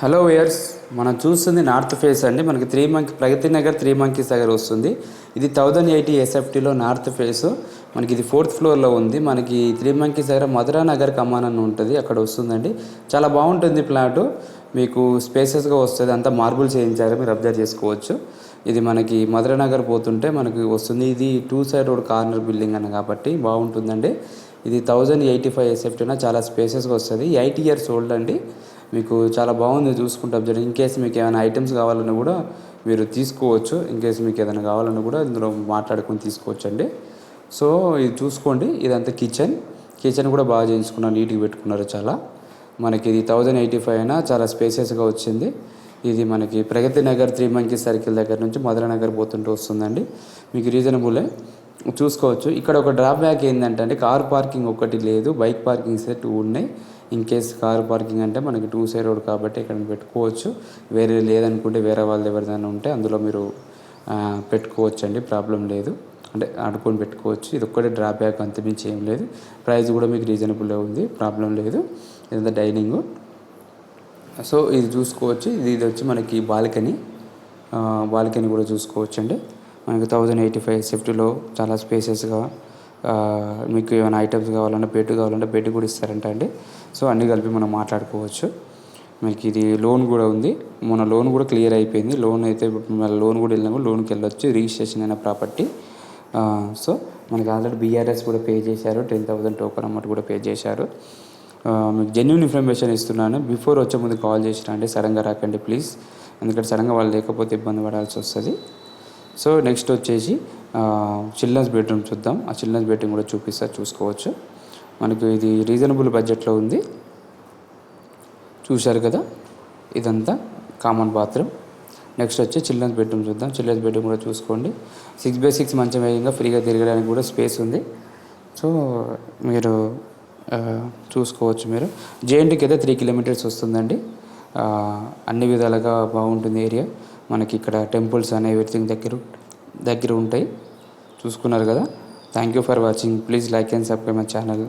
Hello viewers, మనం చూస్తుంది north face అండి. మనకి ప్రగతి నగర్ 3 మంకీస్ దగ్గర వస్తుంది. ఇది 1080 ఎస్ఎఫ్టీలో నార్త్ ఫేస్. మనకి ఇది 4th ఫ్లోర్లో ఉంది. మనకి 3 మంకీస్ దగ్గర మధురా నగర్ కమాన్ అని ఉంటుంది, అక్కడ వస్తుందండి. చాలా బాగుంటుంది ప్లాటు. మీకు స్పేసెస్గా వస్తుంది, అంతా మార్బుల్ చేయించారు, మీరు అబ్జర్వ్ చేసుకోవచ్చు. ఇది మనకి మధురా నగర్ పోతుంటే మనకి వస్తుంది. ఇది 2 సైడ్ రోడ్ కార్నర్ బిల్డింగ్ అని కాబట్టి బాగుంటుందండి. ఇది 1085 ఎస్ఎఫ్టీనా, చాలా స్పేసెస్గా వస్తుంది. 8 ఇయర్స్ ఓల్డ్ అండి. మీకు చాలా బాగుంది చూసుకుంటే అబ్జర్వ్. ఇన్ కేస్ మీకు ఏమైనా ఐటమ్స్ కావాలన్నా కూడా మీరు తీసుకోవచ్చు. ఇన్ కేస్ మీకు ఏదైనా కావాలన్నా కూడా ఇందులో మాట్లాడుకొని తీసుకోవచ్చు అండి. సో ఇది చూసుకోండి, ఇదంతా కిచెన్ కూడా బాగా చేయించుకున్నారు, నీట్గా పెట్టుకున్నారు చాలా. మనకి ఇది 1085 అయినా చాలా స్పేసెస్గా వచ్చింది. ఇది మనకి ప్రగతి నగర్ 3 మంకీ సర్కిల్ దగ్గర నుంచి మధురా నగర్ పోతుంటూ వస్తుందండి. మీకు రీజనబులే, చూసుకోవచ్చు. ఇక్కడ ఒక డ్రాబ్యాక్ ఏంటంటే కార్ పార్కింగ్ ఒకటి లేదు, బైక్ పార్కింగ్స్ 2 ఉన్నాయి. ఇన్ కేస్ కార్ పార్కింగ్ అంటే మనకి 2 సైడ్ రోడ్ కాబట్టి ఇక్కడ పెట్టుకోవచ్చు. వేరే లేదనుకుంటే వేరే వాళ్ళు ఎవరిదైనా ఉంటే అందులో మీరు పెట్టుకోవచ్చు అండి, ప్రాబ్లం లేదు. అంటే ఆడుకొని పెట్టుకోవచ్చు. ఇది ఒక్కటే డ్రాబ్యాక్, అంతమించి ఏం లేదు. ప్రైస్ కూడా మీకు రీజనబుల్గా ఉంది, ప్రాబ్లం లేదు. ఇదంతా డైనింగ్. సో ఇది చూసుకోవచ్చు. ఇది వచ్చి మనకి బాల్కనీ కూడా చూసుకోవచ్చు అండి. మనకి 1085 సేఫ్టీలో చాలా స్పేసెస్గా, మీకు ఏమైనా ఐటమ్స్ కావాలన్నా బెడ్ కూడా ఇస్తారంట అండి. సో అన్నీ కలిపి మనం మాట్లాడుకోవచ్చు. మనకి ఇది లోన్ కూడా ఉంది. మన లోన్ కూడా క్లియర్ అయిపోయింది. లోన్ అయితే లోన్ కూడా వెళ్ళినా కూడా లోన్కి వెళ్ళొచ్చు, రిజిస్ట్రేషన్ అయిన ప్రాపర్టీ. సో మనకి ఆల్రెడీ బీఆర్ఎస్ కూడా పే చేశారు, 10,000 టోకన్ అమౌంట్ కూడా పే చేశారు. మీకు జెన్యూన్ ఇన్ఫర్మేషన్ ఇస్తున్నాను. బిఫోర్ వచ్చే ముందు కాల్ చేసినా అండి, సడన్గా రాకండి ప్లీజ్. ఎందుకంటే సడన్గా వాళ్ళు లేకపోతే ఇబ్బంది పడాల్సి వస్తుంది. సో నెక్స్ట్ వచ్చేసి చిల్డ్రన్స్ బెడ్రూమ్ చూద్దాం. ఆ చిల్డ్రన్స్ బెడ్రూమ్ కూడా చూసుకోవచ్చు. మనకి ఇది రీజనబుల్ బడ్జెట్లో ఉంది, చూశారు కదా. ఇదంతా కామన్ బాత్రూమ్. నెక్స్ట్ వచ్చి చిల్డ్రన్స్ బెడ్రూమ్ చూద్దాం. చిల్డ్రన్స్ బెడ్రూమ్ కూడా చూసుకోండి. 6x6 మంచం వేయంగా ఫ్రీగా తిరగడానికి కూడా స్పేస్ ఉంది. సో మీరు చూసుకోవచ్చు. మీరు జేఎన్టీకి అయితే 3 కిలోమీటర్స్ వస్తుందండి. అన్ని విధాలుగా బాగుంటుంది ఏరియా. మనకి ఇక్కడ టెంపుల్స్ అనే ఎవ్రీథింగ్ దగ్గర ఉంటాయి. చూసుకున్నారు కదా. Thank you for watching. Please like and subscribe my channel.